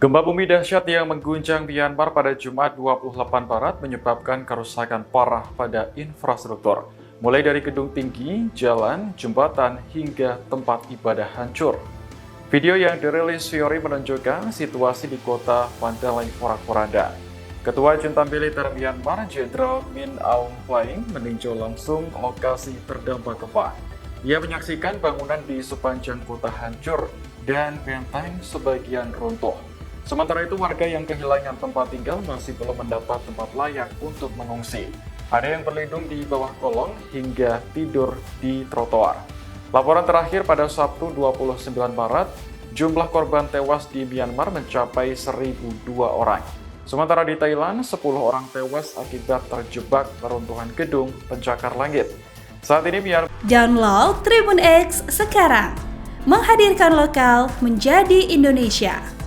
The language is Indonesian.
Gempa bumi dahsyat yang mengguncang Myanmar pada Jumat 28 Maret menyebabkan kerusakan parah pada infrastruktur, mulai dari gedung tinggi, jalan, jembatan, hingga tempat ibadah hancur. Video yang dirilis Fiori menunjukkan situasi di kota Mandalay porak-poranda. Ketua Junta Militer Myanmar, Jenderal Min Aung Hlaing, meninjau langsung lokasi terdampak gempa. Ia menyaksikan bangunan di sepanjang kota hancur dan benteng sebagian runtuh. Sementara itu, warga yang kehilangan tempat tinggal masih belum mendapat tempat layak untuk mengungsi. Ada yang berlindung di bawah kolong hingga tidur di trotoar. Laporan terakhir pada Sabtu 29 Maret, jumlah korban tewas di Myanmar mencapai 1.002 orang. Sementara di Thailand, 10 orang tewas akibat terjebak reruntuhan gedung pencakar langit. Saat ini Myanmar Download Tribun X sekarang, menghadirkan lokal menjadi Indonesia.